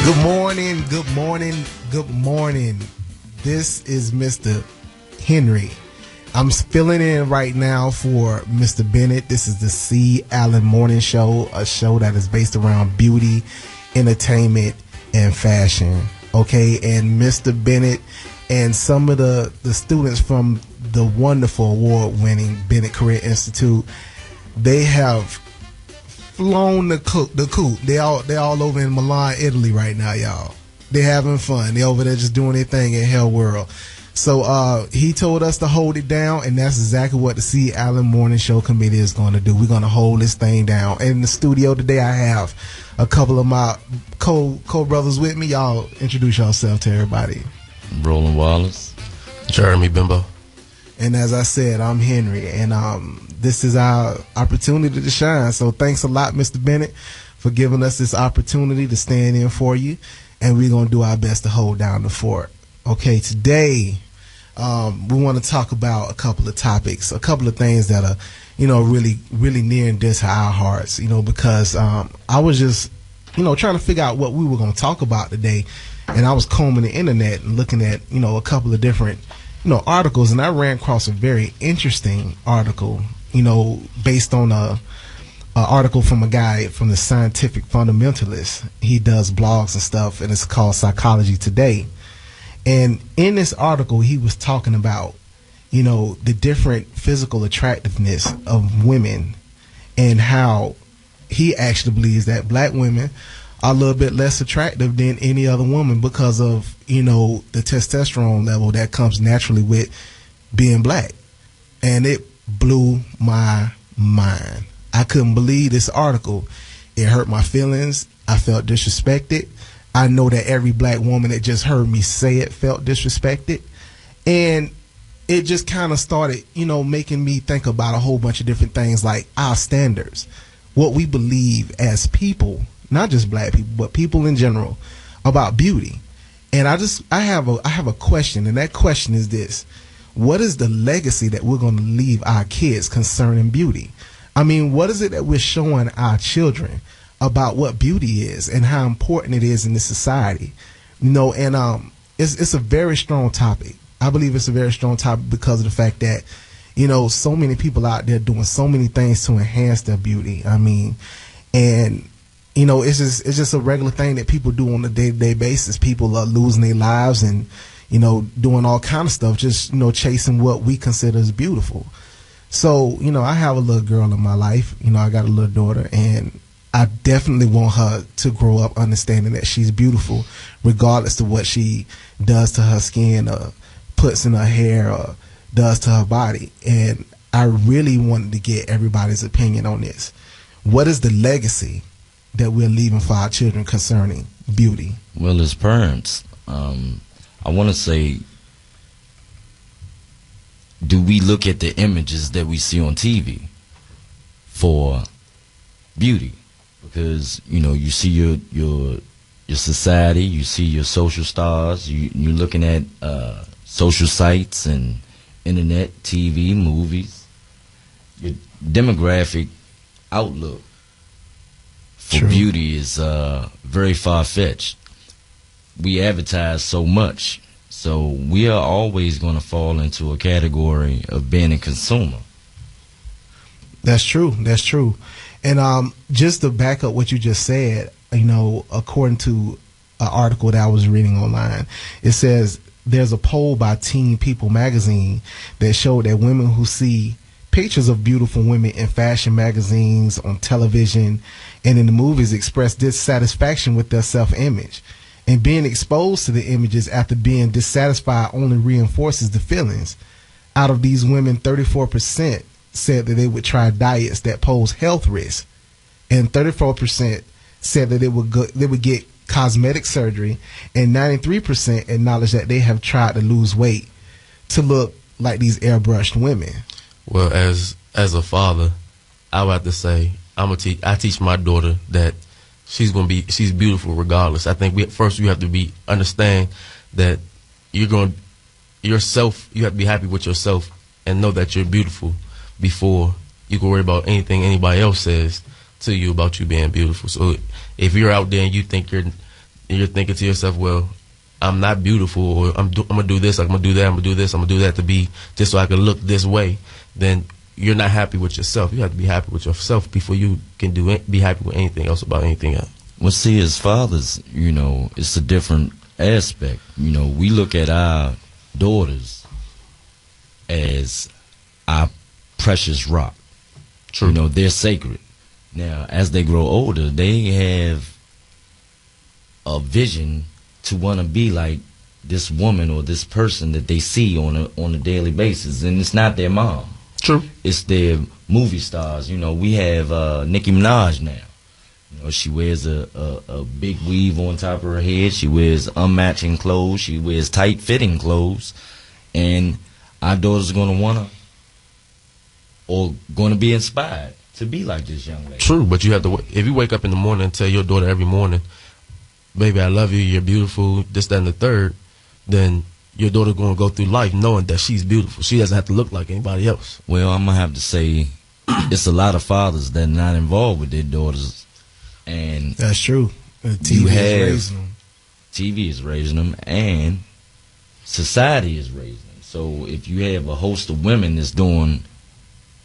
Good morning, good morning, good morning. This is Mr. Henry. I'm filling in right now for Mr. Bennett. This is the C. Allen Morning Show, a show that is based around beauty, entertainment, and fashion. Okay, and Mr. Bennett and some of the students from the wonderful award-winning Bennett Career Institute, they have flown the coop. They all over in Milan, Italy right now, y'all. They having fun. They over there just doing their thing in Hell World. So he told us to hold it down, and that's exactly what the C. Allen Morning Show Committee is going to do. We're going to hold this thing down. And in the studio today, I have a couple of my co-brothers with me. Y'all introduce yourself to everybody. Roland Wallace. Jeremy Bimbo. And as I said, I'm Henry, and this is our opportunity to shine. So thanks a lot, Mr. Bennett, for giving us this opportunity to stand in for you, and we're going to do our best to hold down the fort. Okay, today we want to talk about a couple of topics, a couple of things that are, really, really near and dear to our hearts, because I was just, trying to figure out what we were going to talk about today, and I was combing the internet and looking at, a couple of different articles, and I ran across a very interesting article, based on a article from a guy from the Scientific Fundamentalist. He does blogs and stuff, and it's called Pschology Today. And in this article, he was talking about, the different physical attractiveness of women, and how he actually believes that black women are a little bit less attractive than any other woman because of, the testosterone level that comes naturally with being black. And it blew my mind. I couldn't believe this article. It hurt my feelings. I felt disrespected. I know that every black woman that just heard me say it felt disrespected. And it just kind of started, making me think about a whole bunch of different things, like our standards, what we believe as people, not just black people, but people in general, about beauty. And I have a question, and that question is this: what is the legacy that we're going to leave our kids concerning beauty? I mean, what is it that we're showing our children about what beauty is and how important it is in this society? And it's a very strong topic. I believe it's a very strong topic because of the fact that, so many people out there doing so many things to enhance their beauty. I mean, and it's just a regular thing that people do on a day-to-day basis. People are losing their lives and, doing all kind of stuff, just, chasing what we consider as beautiful. So, I have a little girl in my life. I got a little daughter, and I definitely want her to grow up understanding that she's beautiful, regardless of what she does to her skin or puts in her hair or does to her body. And I really wanted to get everybody's opinion on this. What is the legacy that we're leaving for our children concerning beauty? Well, as parents, I want to say, do we look at the images that we see on TV for beauty? Because you see your society, you see your social stars, you're looking at social sites and internet, TV, movies. Your demographic outlook for beauty is very far-fetched. We advertise so much, so we are always going to fall into a category of being a consumer. That's true. That's true. And just to back up what you just said, according to an article that I was reading online, it says there's a poll by Teen People magazine that showed that women who see pictures of beautiful women in fashion magazines, on television, and in the movies express dissatisfaction with their self-image. And being exposed to the images after being dissatisfied only reinforces the feelings. Out of these women, 34% said that they would try diets that pose health risks, and 34% said that they would get cosmetic surgery, and 93% acknowledged that they have tried to lose weight to look like these airbrushed women. Well, as a father, I would have to say I teach my daughter that she's beautiful regardless. I think you have to understand that you have to be happy with yourself and know that you're beautiful before you can worry about anything anybody else says to you about you being beautiful. So if you're out there and you think and you're thinking to yourself, well, I'm not beautiful, or I'm gonna do this, I'm gonna do that, I'm gonna do this, I'm gonna do that to be just so I can look this way, then you're not happy with yourself. You have to be happy with yourself before you can be happy with anything else about anything else. Well, see, as fathers, you know, it's a different aspect. You know, we look at our daughters as our precious rock. True. You know, they're sacred. Now, as they grow older, they have a vision to want to be like this woman or this person that they see on a daily basis, and it's not their mom. True. It's their movie stars. You know, we have Nicki Minaj now. You know, she wears a big weave on top of her head. She wears unmatching clothes. She wears tight-fitting clothes, and our daughters are going to want to, or going to be inspired to be like this young lady. True, but you have to. If you wake up in the morning and tell your daughter every morning, "Baby, I love you. You're beautiful," this, that, and the third, then your daughter's going to go through life knowing that she's beautiful. She doesn't have to look like anybody else. Well, I'm going to have to say it's a lot of fathers that are not involved with their daughters. And that's true. TV is raising them, and society is raising them. So if you have a host of women that's doing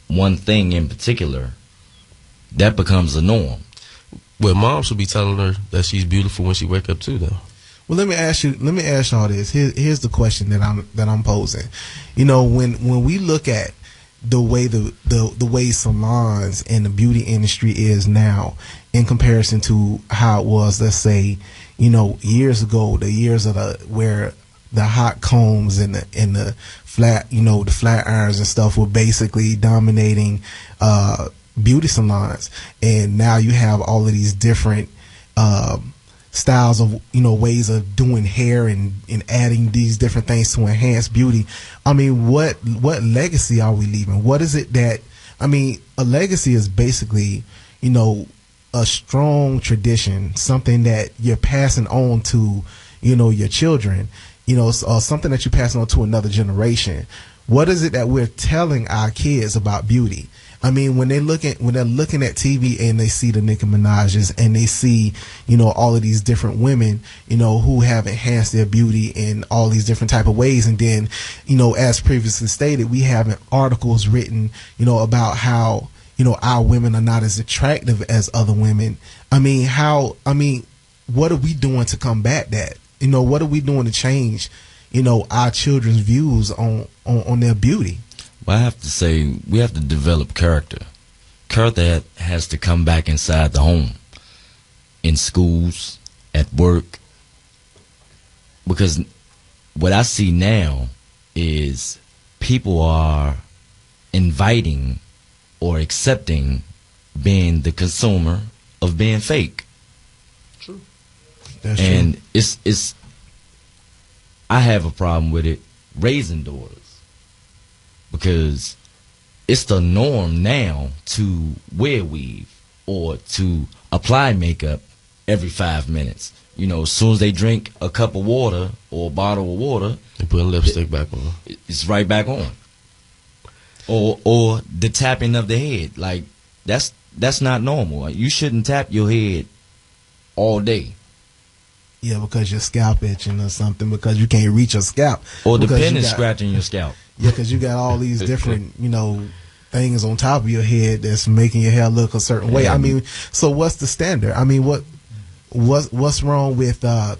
one thing in particular, that becomes a norm. Well, mom should be telling her that she's beautiful when she wake up too, though. Well, let me ask y'all this. Here's the question that I'm posing. You know, when we look at the way the way salons and the beauty industry is now in comparison to how it was, let's say, you know, years ago, the years of where the hot combs and the flat, you know, the flat irons and stuff were basically dominating beauty salons, and now you have all of these different styles of, you know, ways of doing hair and adding these different things to enhance beauty. I mean, what legacy are we leaving? What is it that, I mean, a legacy is basically, you know, a strong tradition, something that you're passing on to, you know, your children, you know, something that you're passing on to another generation. What is it that we're telling our kids about beauty? I mean, when they're looking at TV and they see the Nicki Minaj's and they see, you know, all of these different women, you know, who have enhanced their beauty in all these different type of ways, and then, you know, as previously stated, we have articles written, you know, about how, you know, our women are not as attractive as other women. I mean, what are we doing to combat that? You know, what are we doing to change, you know, our children's views on their beauty? Well, I have to say, we have to develop character. Character has to come back inside the home, in schools, at work. Because what I see now is people are inviting or accepting being the consumer of being fake. True. That's and true. It's I have a problem with it raising daughters, because it's the norm now to wear weave or to apply makeup every 5 minutes. You know, as soon as they drink a cup of water or a bottle of water, they put lipstick back on. It's right back on. Or the tapping of the head. Like, that's not normal. You shouldn't tap your head all day. Yeah, because your scalp itching or something, because you can't reach your scalp. Or the pen is scratching your scalp. Yeah, because you got all these different, you know, things on top of your head that's making your hair look a certain way. I mean, so what's the standard? I mean, what's wrong with the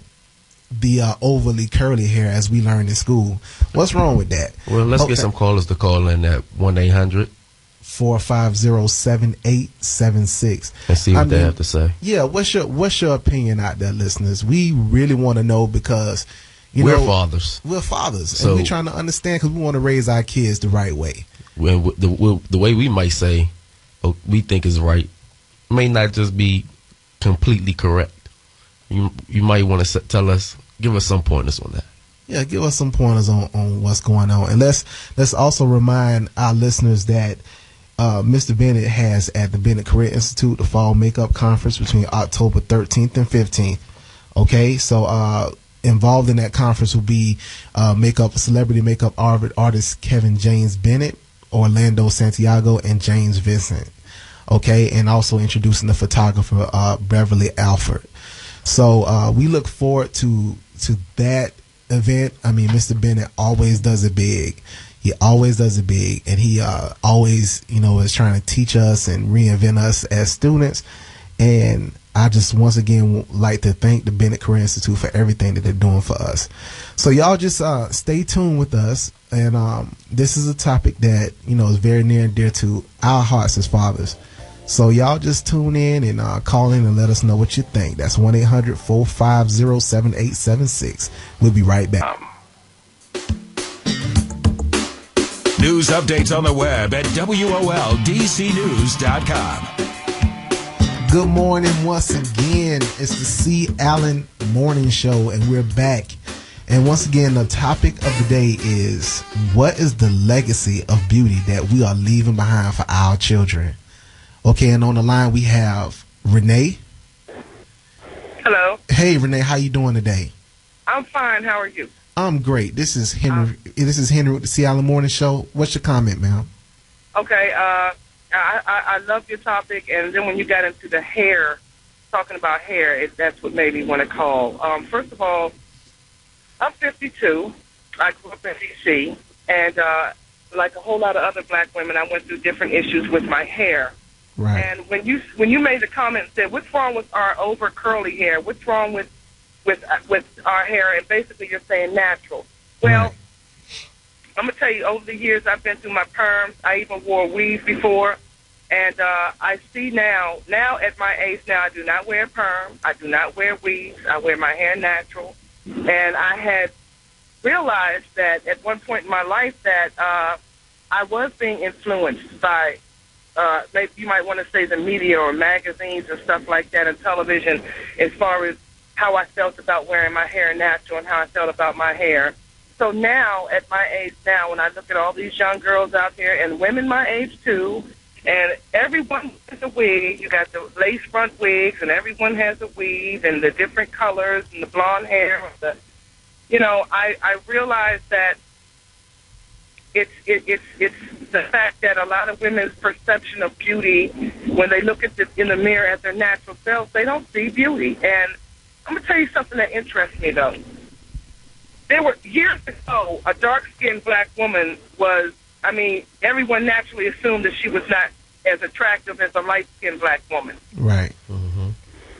overly curly hair as we learned in school? What's wrong with that? Well, let's get some callers to call in at 1-800-450-7876 and see what they have to say. Yeah, what's your opinion out there, listeners? We really want to know, because we're fathers. We're fathers, so, and we're trying to understand, because we want to raise our kids the right way. Well, the way we might say, we think is right, may not just be completely correct. You might want to give us some pointers on that. Yeah, give us some pointers on what's going on, and let's also remind our listeners that Mr. Bennett has at the Bennett Career Institute the Fall Makeup Conference between October 13th and 15th. Okay, so involved in that conference will be celebrity makeup artist Kevin James Bennett, Orlando Santiago, and James Vincent. Okay, and also introducing the photographer Beverly Alford. So we look forward to that event. I mean, Mr. Bennett always does it big. He always does it big, and he always, is trying to teach us and reinvent us as students. And I just once again like to thank the Bennett Career Institute for everything that they're doing for us. So y'all just stay tuned with us. And this is a topic that, is very near and dear to our hearts as fathers. So y'all just tune in and call in and let us know what you think. That's 1-800-450-7876. We'll be right back. News updates on the web at WOLDCnews.com. Good morning once again. It's the C. Allen Morning Show, and we're back. And once again, the topic of the day is, what is the legacy of beauty that we are leaving behind for our children? Okay, and on the line we have Renee. Hello. Hey, Renee, how you doing today? I'm fine. How are you? I'm great. This is Henry. This is Henry with the C. Allen Morning Show. What's your comment, ma'am? Okay. I love your topic, and then when you got into the hair, talking about hair, that's what made me want to call. First of all, I'm 52. I grew up in D.C., and like a whole lot of other black women, I went through different issues with my hair. Right. And when you made the comment and said, what's wrong with our over curly hair? What's wrong with our hair? And basically you're saying natural. Well, right. I'm going to tell you, over the years, I've been through my perms. I even wore weave before. And I see now at my age now, I do not wear perm. I do not wear weaves. I wear my hair natural. And I had realized that at one point in my life that I was being influenced by, maybe you might want to say the media or magazines and stuff like that and television, as far as how I felt about wearing my hair natural and how I felt about my hair. So now, at my age now, when I look at all these young girls out there, and women my age too, and everyone has a wig. You got the lace front wigs, and everyone has a weave, and the different colors, and the blonde hair. I realize that it's the fact that a lot of women's perception of beauty, when they look in the mirror at their natural selves, they don't see beauty. And I'm going to tell you something that interests me, though. There were years ago, a dark-skinned black woman was, everyone naturally assumed that she was not as attractive as a light-skinned black woman. Right. Mm-hmm.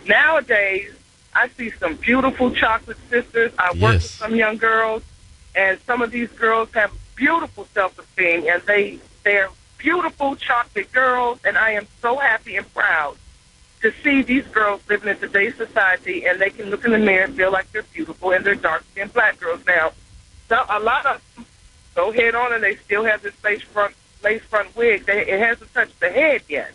Nowadays, I see some beautiful chocolate sisters. I work with some young girls, and some of these girls have beautiful self-esteem, and they're beautiful chocolate girls, and I am so happy and proud to see these girls living in today's society, and they can look in the mirror and feel like they're beautiful, and they're dark-skinned black girls now. So a lot of them go head on, and they still have this lace front wig. It hasn't touched the head yet.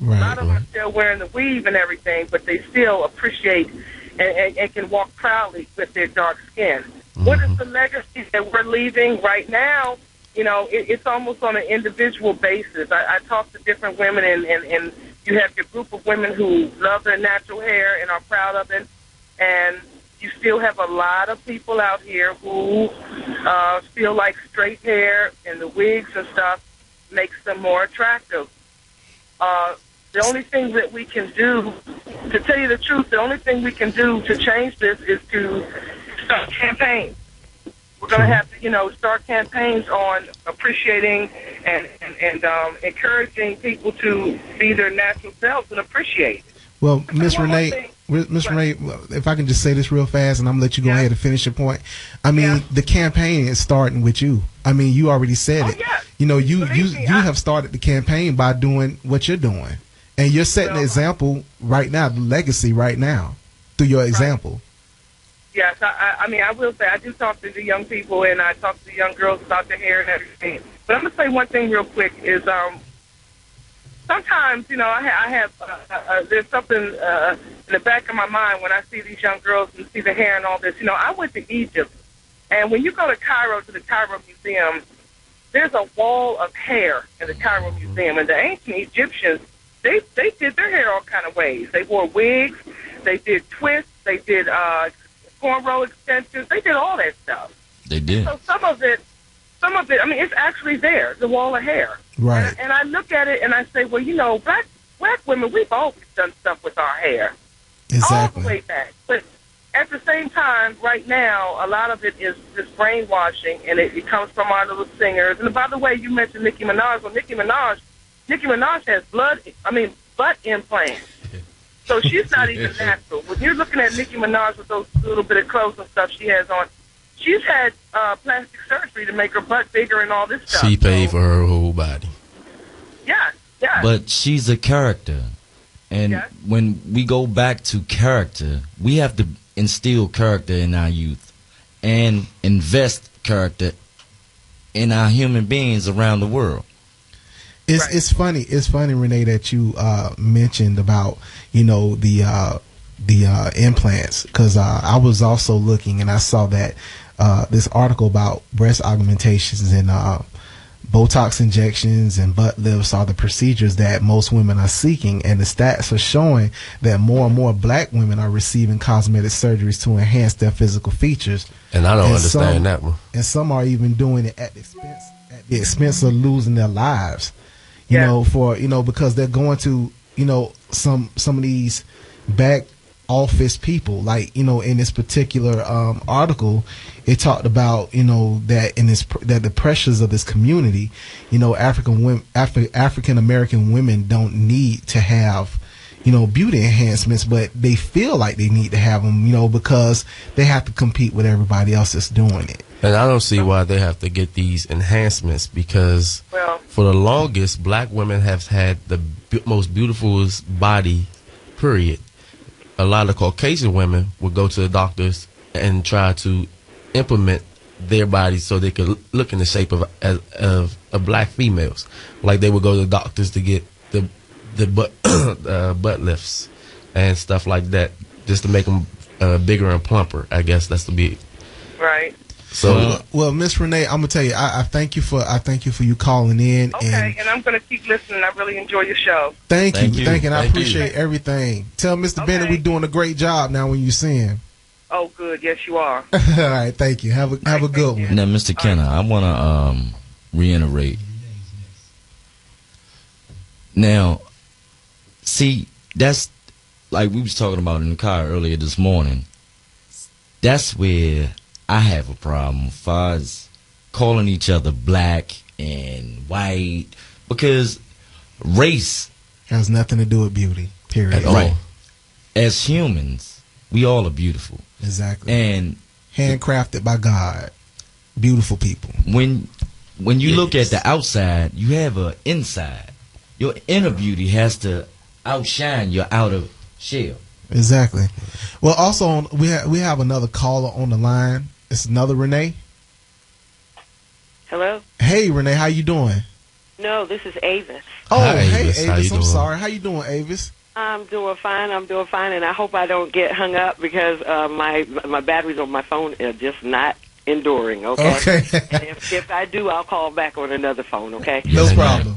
Right. A lot of them are still wearing the weave and everything, but they still appreciate and can walk proudly with their dark skin. Mm-hmm. What is the legacy that we're leaving right now? It's almost on an individual basis. I talk to different women, and you have your group of women who love their natural hair and are proud of it, and you still have a lot of people out here who feel like straight hair and the wigs and stuff makes them more attractive. The only thing that we can do, to tell you the truth, the only thing we can do to change this is to start campaigns. We're going to have to, start campaigns on appreciating and encouraging people to be their natural selves and appreciate. Well, Miss Renee, if I can just say this real fast, and I'm going to let you go ahead and finish your point. The campaign is starting with you. You already said it. Yes. You have started the campaign by doing what you're doing, and you're setting the example right now, the legacy right now through your example. Yes, I will say I do talk to the young people, and I talk to the young girls about their hair and everything. But I'm going to say one thing real quick is sometimes, I have there's something in the back of my mind when I see these young girls and see the hair and all this. I went to Egypt, and when you go to Cairo, to the Cairo Museum, there's a wall of hair in the Cairo Museum. And the ancient Egyptians, they did their hair all kind of ways. They wore wigs, they did twists, they did cornrow extensions. They did all that stuff. They did. So some of it, it's actually there, the wall of hair. Right. And I look at it and I say, well, black women, we've always done stuff with our hair. Exactly. all the way back. But at the same time, right now, a lot of it is just brainwashing, and it comes from our little singers. And by the way, you mentioned Nicki Minaj. Well, Nicki Minaj has butt implants. So she's not even natural. When you're looking at Nicki Minaj with those little bit of clothes and stuff she has on, she's had plastic surgery to make her butt bigger and all this stuff. She paid for her whole body. Yeah, yeah. But she's a character. And Yes. when we go back to character, we have to instill character in our youth and invest character in our human beings around the world. It's funny. It's funny, Renee, that you mentioned about the implants, because I was also looking and I saw that this article about breast augmentations and Botox injections and butt lifts are the procedures that most women are seeking, and the stats are showing that more and more black women are receiving cosmetic surgeries to enhance their physical features. And I don't And understand that one. And some are even doing it at the expense of losing their lives. Because they're going to, some of these back office people, like, in this particular article, it talked about, that the pressures of this community, African American women don't need to have, beauty enhancements, but they feel like they need to have them, because they have to compete with everybody else that's doing it. And I don't see why they have to get these enhancements, because for the longest, black women have had the most beautiful body, period. A lot of Caucasian women would go to the doctors and try to implement their bodies so they could look in the shape of black females. Like they would go to the doctors to get the butt lifts and stuff like that, just to make them bigger and plumper. I guess that's to be right. So well, Miss Renee, I'm gonna tell you, I thank you for you calling in. Okay, and I'm gonna keep listening. I really enjoy your show. Thank you. I appreciate everything. Tell Mr. Bennett we're doing a great job now when you see him. Oh, good. Yes, you are. All right, thank you. Have a good one. Now, Mr. Kenner, I want to reiterate. Now, see, that's like we was talking about in the car earlier this morning. That's where I have a problem as far as calling each other black and white, because race has nothing to do with beauty, period. Right. As humans, we all are beautiful. Exactly. And handcrafted by God. Beautiful people. When you look at the outside, you have an inside. Your inner beauty has to outshine your outer shell. Exactly. Well, also we have another caller on the line. It's another Renee. Hello. Hey, Renee, how you doing? No, this is Avis. Oh, hi, hey, Avis. How Avis. you I'm doing? sorry. How you doing, Avis? I'm doing fine, and I hope I don't get hung up because my batteries on my phone are just not enduring. Okay. And if I do, I'll call back on another phone. Okay. No problem.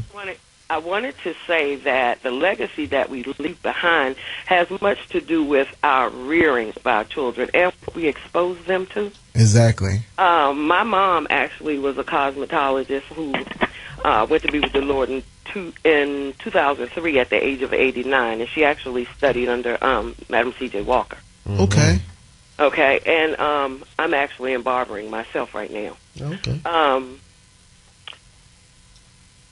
I wanted to say that the legacy that we leave behind has much to do with our rearing of our children and what we expose them to. Exactly. My mom actually was a cosmetologist who went to be with the Lord in 2003 at the age of 89, and she actually studied under Madam C.J. Walker. Okay. Okay, and I'm actually in barbering myself right now. Okay.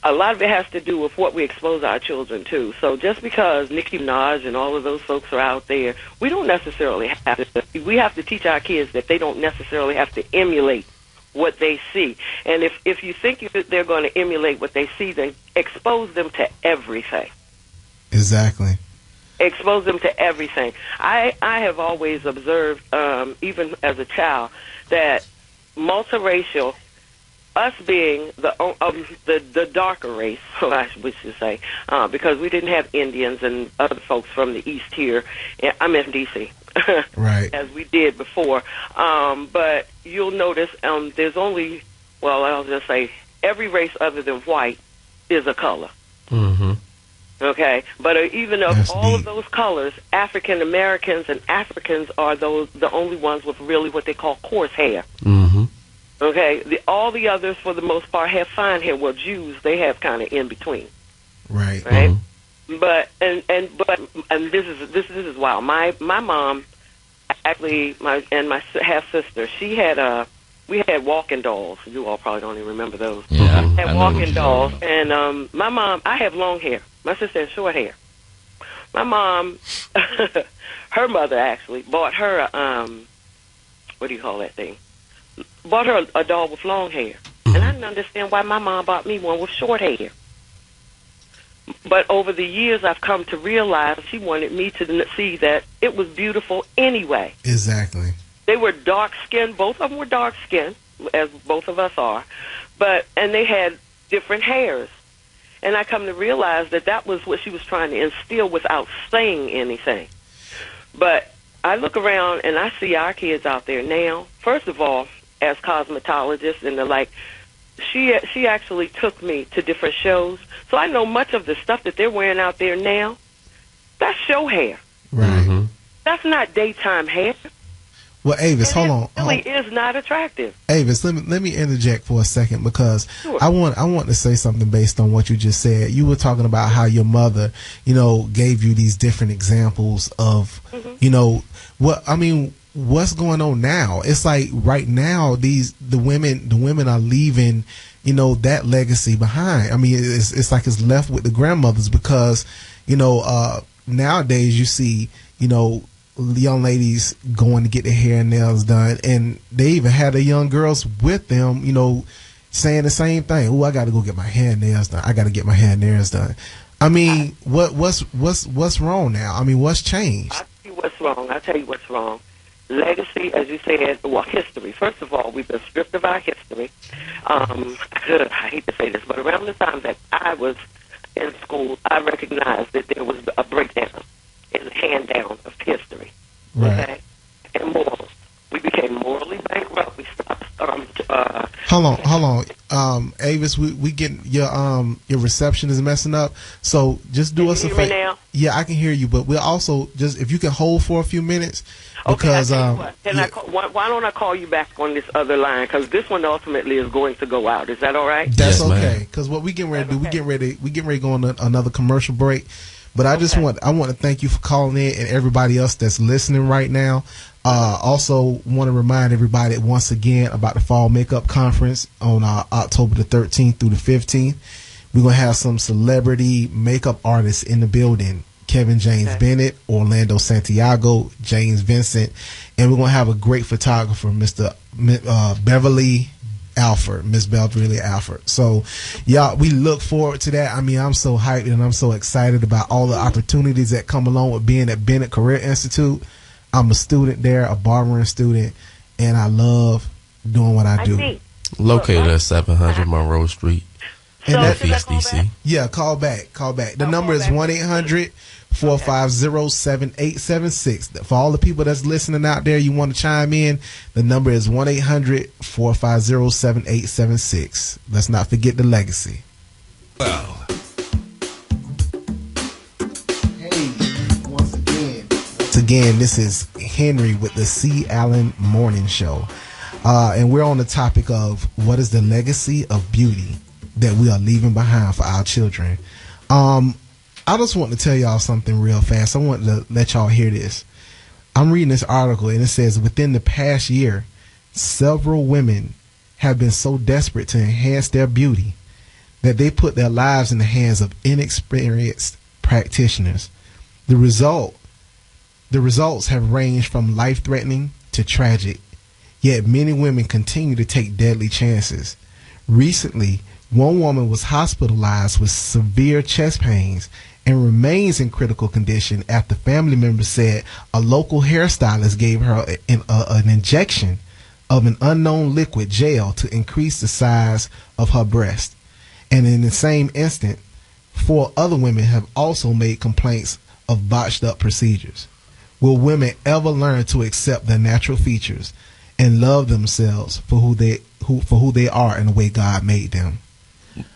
A lot of it has to do with what we expose our children to. So just because Nicki Minaj and all of those folks are out there, we don't necessarily have to. We have to teach our kids that they don't necessarily have to emulate what they see. And if you think that they're going to emulate what they see, then expose them to everything. Exactly. Expose them to everything. I have always observed, even as a child, that multiracial, us being the darker race, I should say, because we didn't have Indians and other folks from the East here. I'm in D.C. Right. As we did before. But you'll notice there's only, well, I'll just say, every race other than white is a color. Mm-hmm. Okay, but even of That's all deep. of those colors, African Americans and Africans are the only ones with really what they call coarse hair. Mm-hmm. Okay, all the others, for the most part, have fine hair. Well, Jews, they have kind of in between. Right. Right. Mhm. But this is wild. My mom actually, my half sister, she had we had walking dolls. You all probably don't even remember those. Yeah, Had I know walking what you're dolls, talking and my mom. I have long hair. My sister has short hair. My mom, her mother actually bought her what do you call that thing? Bought her a doll with long hair, and I didn't understand why my mom bought me one with short hair. But over the years, I've come to realize she wanted me to see that it was beautiful anyway. Exactly. They were dark skinned. Both of them were dark skinned, as both of us are. And they had different hairs. And I come to realize that was what she was trying to instill without saying anything. But I look around and I see our kids out there now. First of all, as cosmetologists and the like, she actually took me to different shows. So I know much of the stuff that they're wearing out there now, that's show hair. Right. Mm-hmm. That's not daytime hair. Well, Avis, hold on. It really is not attractive. Avis, let me interject for a second because Sure. I want to say something based on what you just said. You were talking about how your mother, gave you these different examples of, what's going on now. It's like right now the women are leaving, that legacy behind. I mean, it's like it's left with the grandmothers because, nowadays you see, young ladies going to get their hair and nails done, and they even had the young girls with them, saying the same thing. Oh, I got to go get my hair and nails done. I got to get my hair and nails done. I mean, what's wrong now? I mean, what's changed? I'll tell you what's wrong. Legacy, as you said, history. First of all, we've been stripped of our history. I hate to say this, but around the time that I was in school, I recognized that there was a breakdown in the hand down of history. Right. Okay? And morals. We became morally bankrupt. We stopped. Hold on. Avis, we get your reception is messing up. So just do us a favor. Can you hear me now? Yeah, I can hear you, but we'll also just if you can hold for a few minutes because why don't I call you back on this other line because this one ultimately is going to go out. Is that all right? That's Yes, okay. ma'am. Because what we getting ready to do, we getting ready to go on another commercial break. But I want to thank you for calling in and everybody else that's listening right now. Also want to remind everybody once again about the Fall Makeup Conference on October the 13th through the 15th. We're going to have some celebrity makeup artists in the building. Kevin James Bennett, Orlando Santiago, James Vincent, and we're going to have a great photographer, Miss Beverly Alford. So, y'all, we look forward to that. I mean, I'm so hyped and I'm so excited about all the opportunities that come along with being at Bennett Career Institute. I'm a student there, a barbering student, and I love doing what I do. Located at 700 Monroe Street, Northeast DC. Yeah, call back. The number is 1-800-450-7876. For all the people that's listening out there, you want to chime in, the number is 1-800-450-7876. Let's not forget the legacy. Well, Once again, this is Henry with the C. Allen Morning Show. And we're on the topic of what is the legacy of beauty that we are leaving behind for our children. I just want to tell y'all something real fast. I want to let y'all hear this. I'm reading this article and it says within the past year, several women have been so desperate to enhance their beauty that they put their lives in the hands of inexperienced practitioners. The results have ranged from life-threatening to tragic, yet many women continue to take deadly chances. Recently, one woman was hospitalized with severe chest pains and remains in critical condition after family members said a local hairstylist gave her an injection of an unknown liquid gel to increase the size of her breast. And in the same instant, 4 other women have also made complaints of botched up procedures. Will women ever learn to accept their natural features and love themselves for who they are and the way God made them?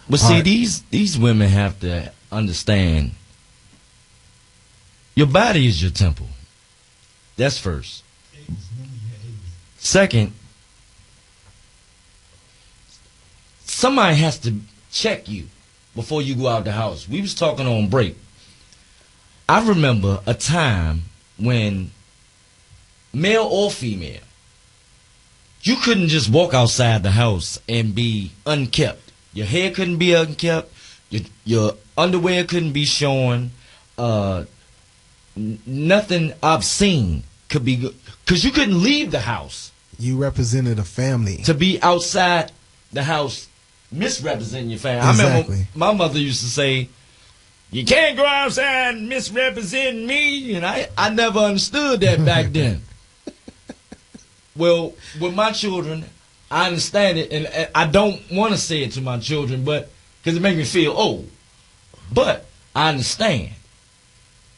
But see, these women have to understand your body is your temple. That's first. Second, somebody has to check you before you go out the house. We was talking on break I remember a time when male or female, you couldn't just walk outside the house and be unkept. Your hair couldn't be unkept. Your underwear couldn't be showing. Nothing obscene could be good, because you couldn't leave the house. You represented a family. To be outside the house misrepresenting your family. Exactly. I remember my mother used to say, "You can't go outside misrepresenting me," and I never understood that back then. Well, with my children, I understand it, and I don't want to say it to my children, but because it makes me feel old. But I understand,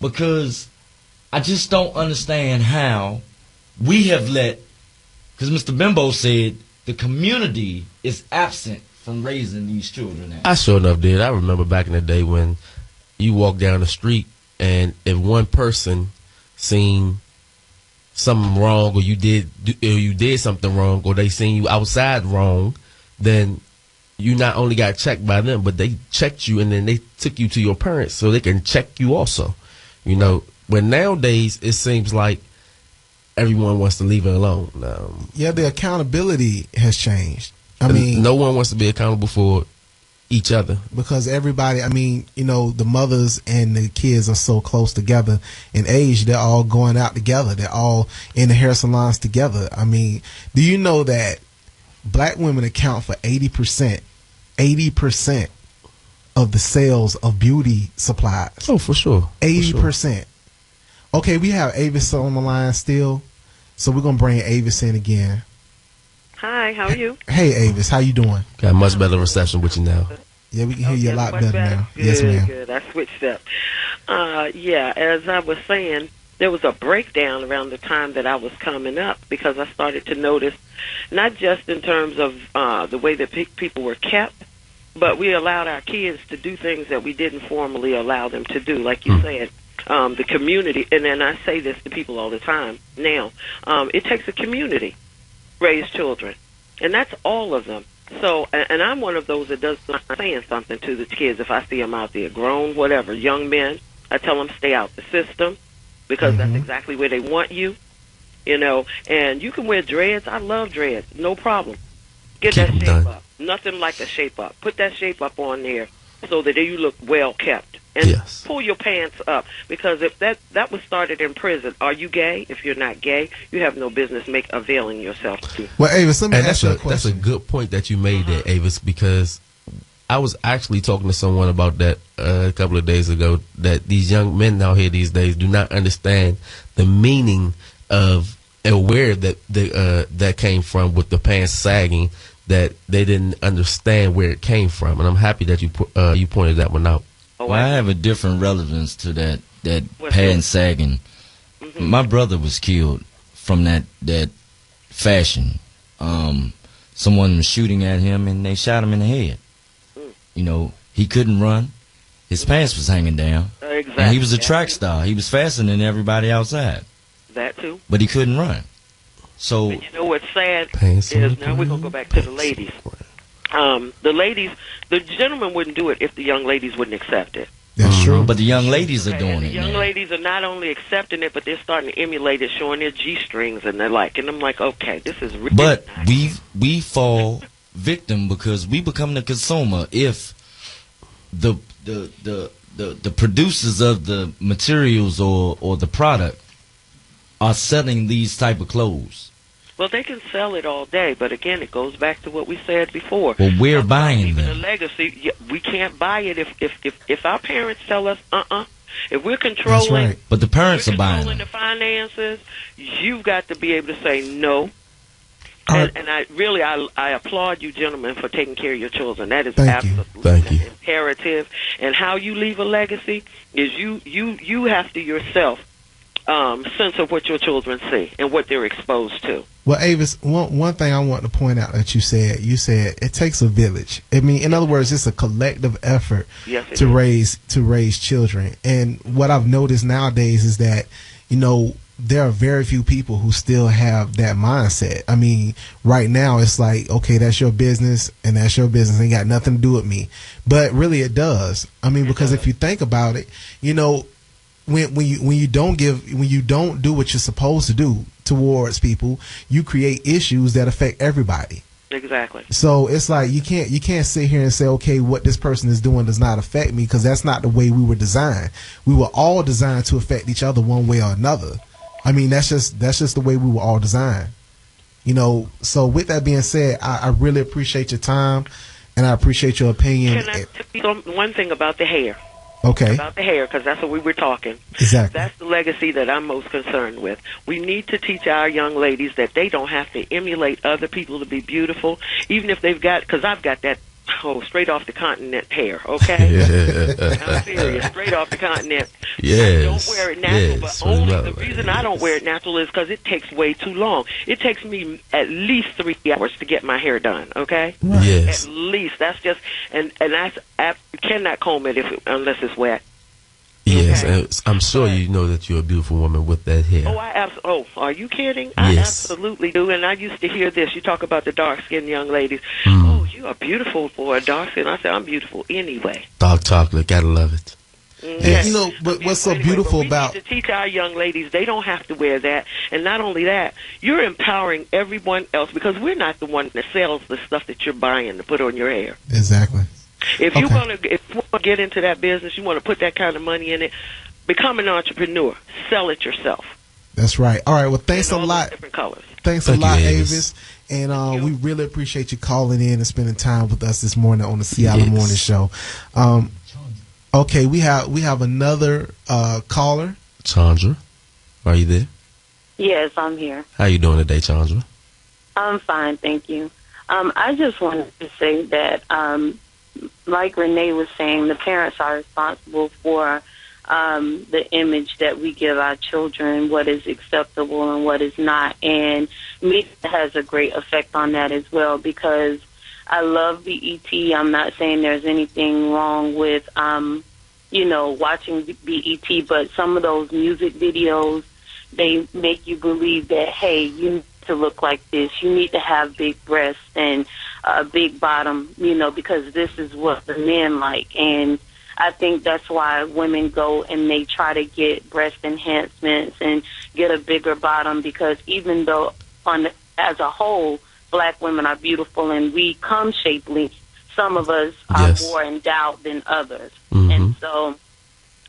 because I just don't understand how we have let, because Mr. Bimbo said the community is absent from raising these children now. I sure enough did. I remember back in the day when you walk down the street, and if one person seen something wrong, or you did something wrong, or they seen you outside wrong, then you not only got checked by them, but they checked you, and then they took you to your parents so they can check you also. You know, but nowadays it seems like everyone wants to leave it alone. Yeah, the accountability has changed. I mean, no one wants to be accountable for each other, because everybody, I mean, you know, the mothers and the kids are so close together in age. They're all going out together. They're all in the hair salons together. I mean, do you know that black women account for 80% of the sales of beauty supplies? Oh, for sure. 80%. Okay, we have Avis on the line still, so we're gonna bring Avis in again. Hi, how are you? Hey, Avis, how you doing? Got much better reception with you now. Yeah, we can hear you a lot much better now. Good, Yes, ma'am. Good. I switched up. Yeah, as I was saying, there was a breakdown around the time that I was coming up, because I started to notice, not just in terms of the way that people were kept, but we allowed our kids to do things that we didn't formally allow them to do, like you said. The community, and then I say this to people all the time now, it takes a community to raise children, and that's all of them. So, and I'm one of those that does not saying something to the kids if I see them out there, grown, whatever, young men. I tell them stay out the system, because that's exactly where they want you, you know. And you can wear dreads. I love dreads, no problem. Get that shape up. Nothing like a shape up. Put that shape up on there so that you look well kept. And pull your pants up, because if that was started in prison, are you gay? If you're not gay, you have no business availing yourself to. Well, Avis, let me ask you a question. That's a good point that you made there, Avis, because I was actually talking to someone about that a couple of days ago, that these young men out here these days do not understand the meaning of and where that came from with the pants sagging, that they didn't understand where it came from. And I'm happy that you pointed that one out. Well, I have a different relevance to that pants sagging. My brother was killed from that fashion. Someone was shooting at him, and they shot him in the head. You know, he couldn't run. His pants was hanging down. Exactly. And he was a track star. He was faster than everybody outside. That too. But he couldn't run. So, but you know what's sad is, now we're going to go back to the ladies. The ladies, the gentlemen wouldn't do it if the young ladies wouldn't accept it. That's true. But the young ladies are doing it. The young ladies are not only accepting it, but they're starting to emulate it, showing their G-strings and the like. And I'm like, okay, this is really But nice. we fall victim, because we become the consumer if the producers of the materials or the product are selling these type of clothes. Well, they can sell it all day, but again, it goes back to what we said before. Well, we're buying even them. a legacy, we can't buy it if our parents tell us, If we're controlling, That's right. But the parents we're are buying controlling them. the finances, you've got to be able to say no. Right. And I applaud you, gentlemen, for taking care of your children. That is Thank you. absolutely imperative. And how you leave a legacy is you have to yourself censor what your children see and what they're exposed to. Well, Avis, one thing I want to point out that you said it takes a village. I mean, in other words, it's a collective effort to raise children. And what I've noticed nowadays is that, you know, there are very few people who still have that mindset. I mean, right now it's like, okay, that's your business and that's your business. It ain't got nothing to do with me. But really it does. I mean, because if you think about it, you know, when you don't do what you're supposed to do towards people, you create issues that affect everybody. Exactly. So it's like you can't sit here and say, okay, what this person is doing does not affect me, because that's not the way we were designed. We were all designed to affect each other one way or another. I mean, that's just the way we were all designed. You know. So with that being said, I really appreciate your time, and I appreciate your opinion. Can I tell you one thing about the hair? Okay. About the hair, because that's what we were talking. Exactly. That's the legacy that I'm most concerned with. We need to teach our young ladies that they don't have to emulate other people to be beautiful, even if they've got, because I've got that, straight off the continent hair, okay? I'm serious, straight off the continent. Yes. I don't wear it natural, Yes. but only the reason I don't wear it natural is because it takes way too long. It takes me at least 3 hours to get my hair done, okay? Yes. At least. That's just, and that's, you cannot comb it unless it's wet. Yes, Okay. and I'm sure you know that you're a beautiful woman with that hair. Oh, are you kidding? I Yes. absolutely do. And I used to hear this. You talk about the dark-skinned young ladies. Mm. Oh, you are beautiful for a dark-skinned. I said, I'm beautiful anyway. Dark chocolate, gotta love it. And, you know, but what's so beautiful about to teach our young ladies, they don't have to wear that. And not only that, you're empowering everyone else, because we're not the one that sells the stuff that you're buying to put on your hair. exactly. If you want to get into that business, you want to put that kind of money in it, become an entrepreneur. Sell it yourself. That's right. All right. Well, thanks In a all lot. those different colors. Thanks Thank a lot, you, Avis. Avis. And we really appreciate you calling in and spending time with us this morning on the Seattle Yes. Morning Show. Okay, we have another caller. Chandra, are you there? Yes, I'm here. How you doing today, Chandra? I'm fine, thank you. I just wanted to say that, like Renee was saying, the parents are responsible for the image that we give our children, what is acceptable and what is not. And media has a great effect on that as well, because I love BET. I'm not saying there's anything wrong with, watching BET, but some of those music videos, they make you believe that, hey, you need to look like this. You need to have big breasts and a big bottom, because this is what the men like. And I think that's why women go and they try to get breast enhancements and get a bigger bottom, because even though as a whole, black women are beautiful and we come shapely, some of us are Yes. more endowed than others. Mhm. And so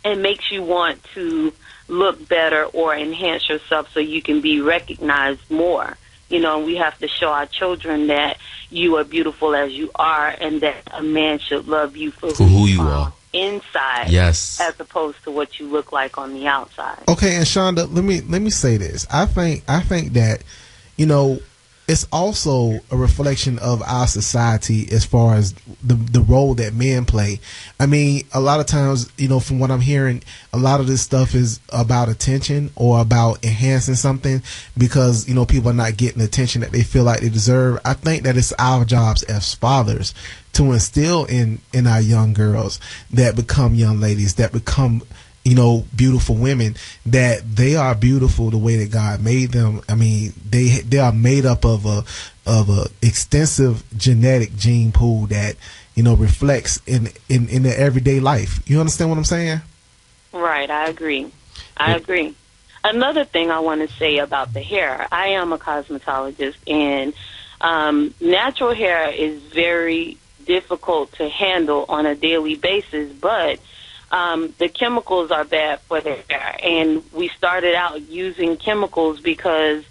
it makes you want to look better or enhance yourself so you can be recognized more. And we have to show our children that you are beautiful as you are, and that a man should love you for who you are. Inside, Yes. as opposed to what you look like on the outside. Okay, and Shonda, let me say this. I think that it's also a reflection of our society as far as the role that men play. I mean, a lot of times, from what I'm hearing, a lot of this stuff is about attention or about enhancing something because, people are not getting the attention that they feel like they deserve. I think that it's our jobs as fathers to instill in our young girls that become young ladies, that become beautiful women, that they are beautiful the way that God made them. I mean, they are made up of a extensive genetic gene pool that reflects in their everyday life. You understand what I'm saying? Right, I agree. Another thing I want to say about the hair, I am a cosmetologist, and natural hair is very difficult to handle on a daily basis, but the chemicals are bad for the hair. And we started out using chemicals because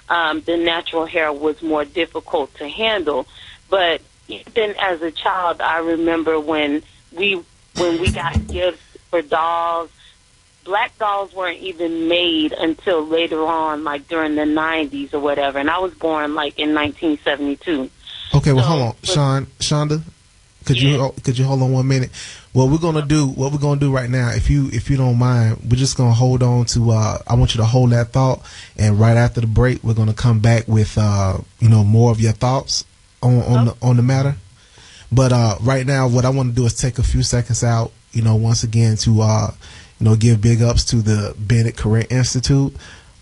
the natural hair was more difficult to handle. But even as a child, I remember when we got gifts for dolls, black dolls weren't even made until later on, like during the 90s or whatever. And I was born like in 1972. Okay, well, hold on, Shonda. Could you hold on 1 minute? What we're gonna do right now, if you don't mind, we're just gonna hold on to. I want you to hold that thought, and right after the break, we're gonna come back with more of your thoughts on the matter. But right now, what I want to do is take a few seconds out, once again to give big ups to the Bennett Career Institute,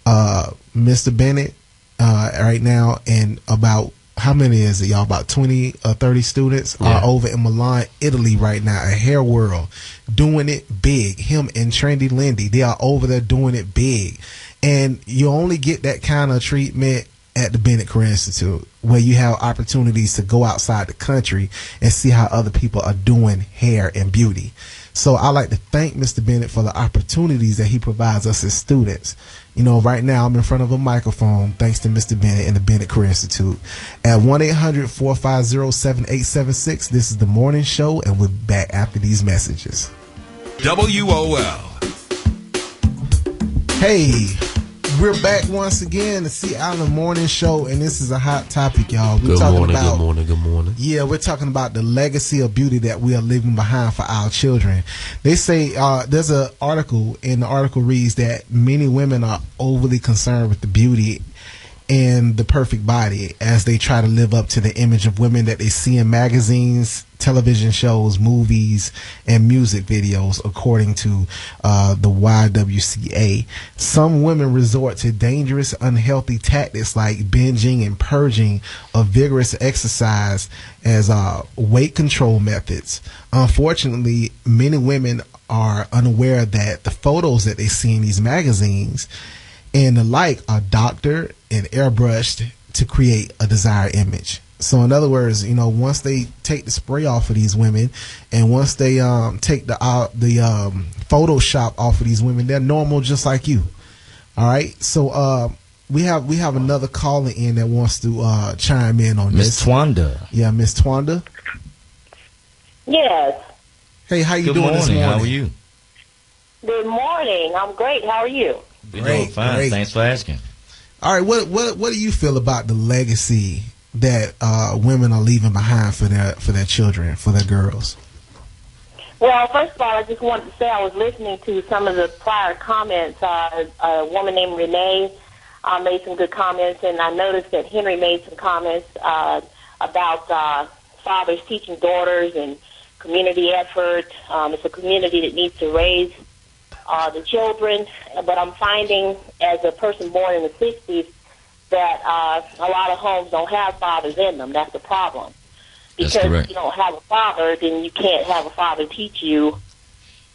Mr. Bennett, right now, and about how many is it, y'all? About 20 or 30 students are over in Milan, Italy right now, a hair world, doing it big. Him and Trendy Lindy, they are over there doing it big. And you only get that kind of treatment at the Bennett Career Institute, where you have opportunities to go outside the country and see how other people are doing hair and beauty. So I like to thank Mr. Bennett for the opportunities that he provides us as students. You know, right now I'm in front of a microphone thanks to Mr. Bennett and the Bennett Career Institute. At 1-800-450-7876, this is the morning show, and we're back after these messages. WOL. Hey, we're back once again to See Island Morning Show, and this is a hot topic, y'all. We're Good morning. Yeah, we're talking about the legacy of beauty that we are leaving behind for our children. They say there's an article, and the article reads that many women are overly concerned with the beauty and the perfect body as they try to live up to the image of women that they see in magazines, television shows, movies, and music videos, according to the YWCA. Some women resort to dangerous, unhealthy tactics like binging and purging of vigorous exercise as weight control methods. Unfortunately, many women are unaware that the photos that they see in these magazines and the like are doctored and airbrushed to create a desired image. So in other words, you know, once they take the spray off of these women, and once they take the Photoshop off of these women, they're normal just like you. All right. So we have another caller in that wants to chime in on Miss this. Twanda. Yeah, Miss Twanda. Yes. Hey, how you Good doing morning. this morning? How are you? Good morning. I'm great. How are you? We're doing fine. Great. Thanks for asking. All right. What do you feel about the legacy that women are leaving behind for their children, for their girls? Well, first of all, I just wanted to say I was listening to some of the prior comments. A woman named Renee made some good comments, and I noticed that Henry made some comments about fathers teaching daughters and community effort. It's a community that needs to raise the children, but I'm finding, as a person born in the 60s, that a lot of homes don't have fathers in them. That's the problem. Because if you don't have a father, then you can't have a father teach you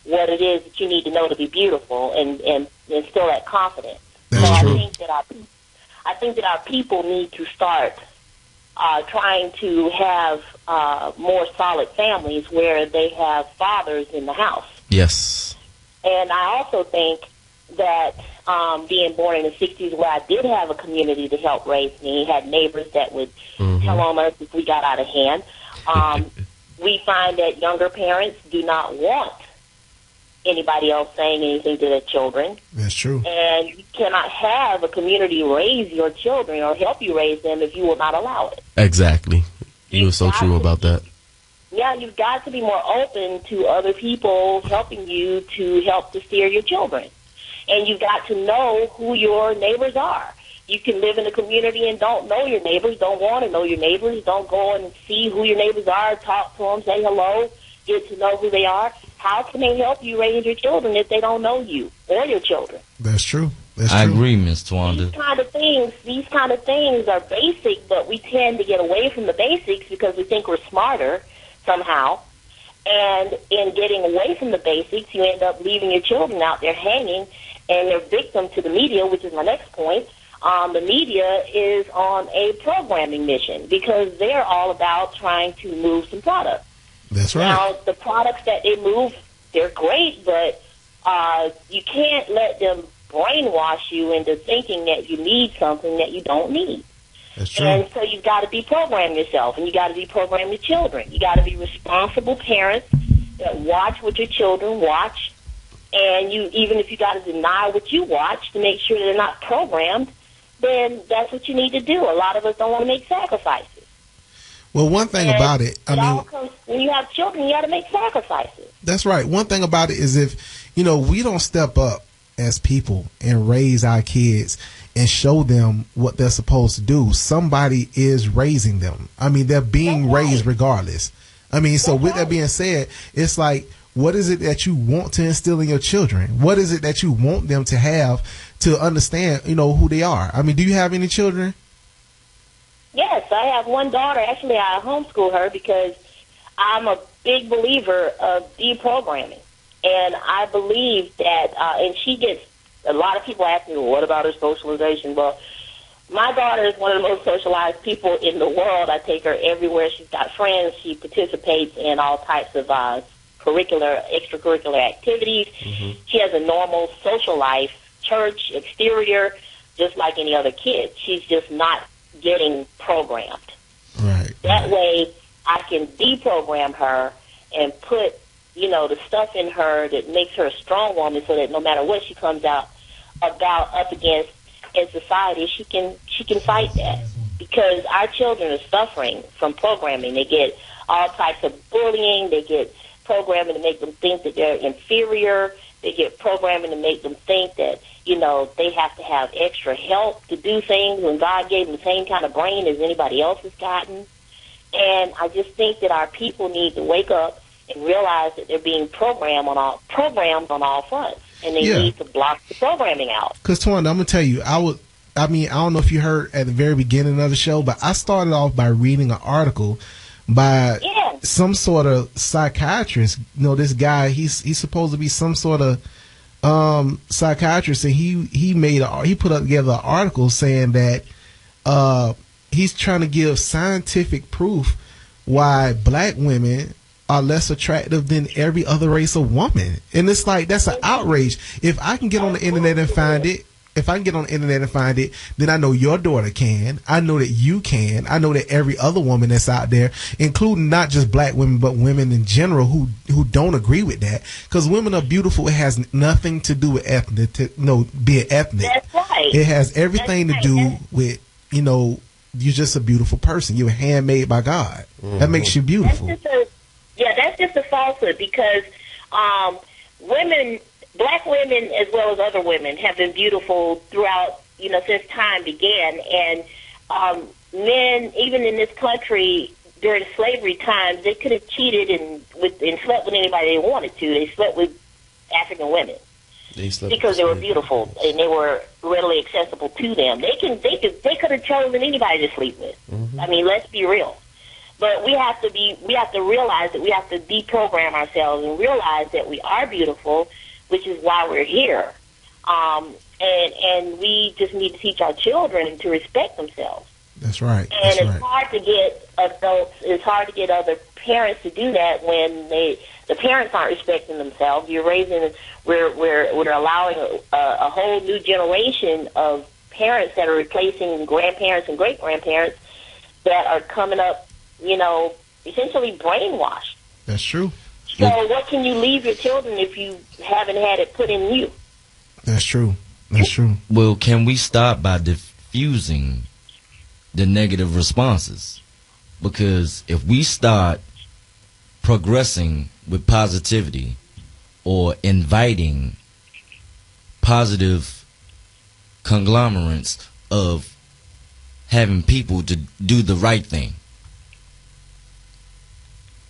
what it is that you need to know to be beautiful and instill that confidence. That's true. I think that our people need to start trying to have more solid families where they have fathers in the house. Yes. And I also think that being born in the 60s, where I did have a community to help raise me, had neighbors that would tell on us if we got out of hand, we find that younger parents do not want anybody else saying anything to their children. That's true. And you cannot have a community raise your children or help you raise them if you will not allow it. Exactly. You were so true about that. Yeah, you've got to be more open to other people helping you to help to steer your children. And you've got to know who your neighbors are. You can live in a community and don't know your neighbors, don't want to know your neighbors, don't go and see who your neighbors are, talk to them, say hello, get to know who they are. How can they help you raise your children if they don't know you or your children? That's true. That's I true. agree, Miss Twanda. These kind of things are basic, but we tend to get away from the basics because we think we're smarter somehow. And in getting away from the basics, you end up leaving your children out there hanging, and they're victim to the media, which is my next point. The media is on a programming mission because they're all about trying to move some product. That's right. Now, the products that they move, they're great, but you can't let them brainwash you into thinking that you need something that you don't need. That's true. And so you've got to deprogram yourself, and you got to deprogram your children. You got to be responsible parents that watch what your children watch, and you, even if you got to deny what you watch to make sure they're not programmed, then that's what you need to do. A lot of us don't want to make sacrifices. Well, one thing about it, when you have children, you got to make sacrifices. That's right. One thing about it is if, we don't step up as people and raise our kids and show them what they're supposed to do, somebody is raising them. I mean, they're being raised regardless. I mean, so with that being said, it's like, what is it that you want to instill in your children? What is it that you want them to have to understand, who they are? I mean, do you have any children? Yes, I have one daughter. Actually, I homeschool her because I'm a big believer of deprogramming. And I believe that, and she gets, a lot of people ask me, well, what about her socialization? Well, my daughter is one of the most socialized people in the world. I take her everywhere. She's got friends. She participates in all types of extracurricular activities. Mm-hmm. She has a normal social life, church, exterior, just like any other kid. She's just not getting programmed. Right. That way, I can deprogram her and put, the stuff in her that makes her a strong woman, so that no matter what she comes out up against in society, she can fight that. Because our children are suffering from programming. They get all types of bullying. They get programming to make them think that they're inferior. They get programming to make them think that, they have to have extra help to do things when God gave them the same kind of brain as anybody else has gotten. And I just think that our people need to wake up and realize that they're being programmed on all fronts. And they need to block the programming out. Because, Twanda, I'm going to tell you, I don't know if you heard at the very beginning of the show, but I started off by reading an article by some sort of psychiatrist. This guy, he's supposed to be some sort of psychiatrist, and he put up together an article saying that he's trying to give scientific proof why black women are less attractive than every other race of woman. And it's like, that's an outrage. If I can get on the internet and find it, then I know your daughter can. I know that you can. I know that every other woman that's out there, including not just black women, but women in general who don't agree with that. Because women are beautiful. It has nothing to do with being ethnic. That's right. It has everything to do with, you're just a beautiful person. You're handmade by God. Mm-hmm. That makes you beautiful. That's just a falsehood, because black women as well as other women have been beautiful throughout, since time began. And men, even in this country during slavery times, they could have cheated and slept with anybody they wanted to. They slept with African women because they were beautiful and they were readily accessible to them. They could have chosen anybody to sleep with. Mm-hmm. I mean, let's be real. But we have to realize that we have to deprogram ourselves and realize that we are beautiful, which is why we're here. And we just need to teach our children to respect themselves. That's right. And it's hard to get other parents to do that when the parents aren't respecting themselves. We're allowing a whole new generation of parents that are replacing grandparents and great grandparents that are coming up, essentially brainwashed. That's true. So what can you leave your children if you haven't had it put in you? That's true. That's true. Well, can we start by diffusing the negative responses? Because if we start progressing with positivity or inviting positive conglomerates of having people to do the right thing.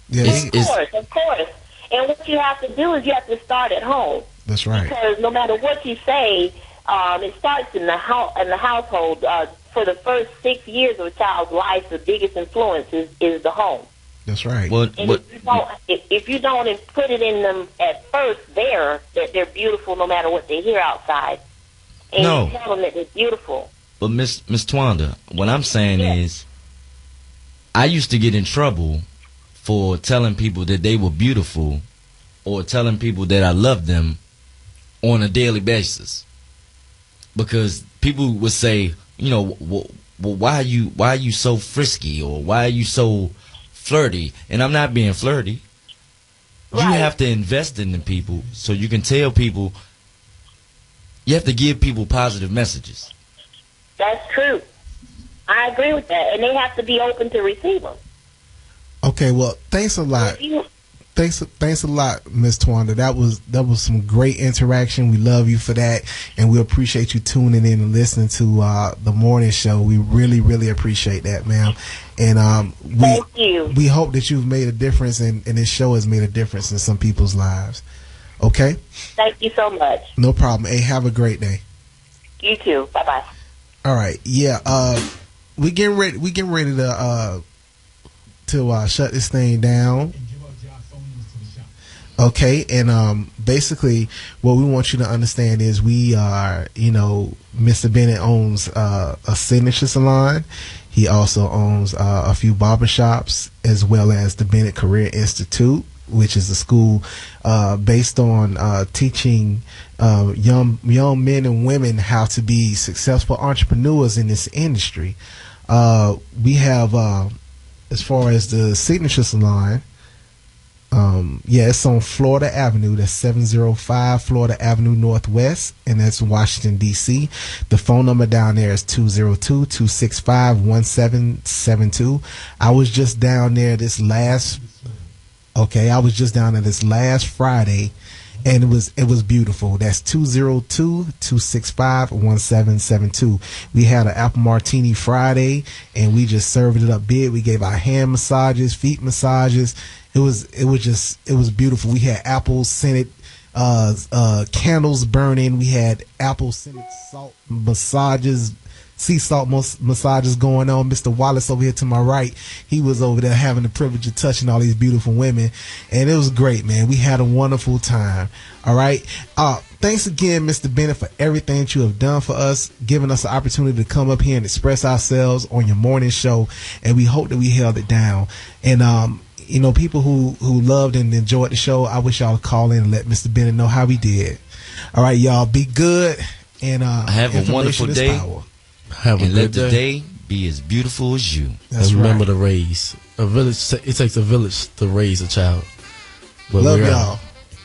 Of course. And what you have to do is you have to start at home. That's right. Because no matter what you say, it starts in the household. For the first 6 years of a child's life, the biggest influence is the home. That's right. If you don't put it in them at first that they're beautiful no matter what they hear outside, and you tell them that they're beautiful. But Miss Twanda, what I'm saying is, I used to get in trouble for telling people that they were beautiful or telling people that I loved them on a daily basis, because people would say, why are you so frisky, or why are you so flirty? And I'm not being flirty. Right. You have to invest in the people, so you can tell people. You have to give people positive messages. That's true. I agree with that, and they have to be open to receive them. Okay, well, thanks a lot. Thanks a lot, Miss Twanda. That was some great interaction. We love you for that, and we appreciate you tuning in and listening to the morning show. We really, really appreciate that, ma'am. And thank you. We hope that you've made a difference, and this show has made a difference in some people's lives. Okay? Thank you so much. No problem. Hey, have a great day. You too. Bye-bye. All right. Yeah. we getting ready to shut this thing down. Okay, and basically what we want you to understand is we are, Mr. Bennett owns a signature salon. He also owns a few barbershops, as well as the Bennett Career Institute, which is a school based on teaching young men and women how to be successful entrepreneurs in this industry. We have, as far as the signature salon, it's on Florida Avenue. That's 705 Florida Avenue Northwest, and that's Washington, D.C. The phone number down there is 202-265-1772. I was just down there this last Friday, and it was beautiful. That's 202-265-1772. We had an apple martini Friday, and we just served it up big. We gave our hand massages, feet massages. It was beautiful. We had apple scented candles burning. We had apple scented salt massages, sea salt massages going on. Mr. Wallace over here to my right, he was over there having the privilege of touching all these beautiful women, and it was great, man. We had a wonderful time. All right. Thanks again, Mr. Bennett, for everything that you have done for us, giving us the opportunity to come up here and express ourselves on your morning show, and we hope that we held it down. And people who loved and enjoyed the show, I wish y'all to call in and let Mr. Bennett know how we did. All right, y'all, be good, and have a wonderful day. Have a let good the day be as beautiful as you. That's and remember right. to raise a village. It takes a village to raise a child. But Love y'all.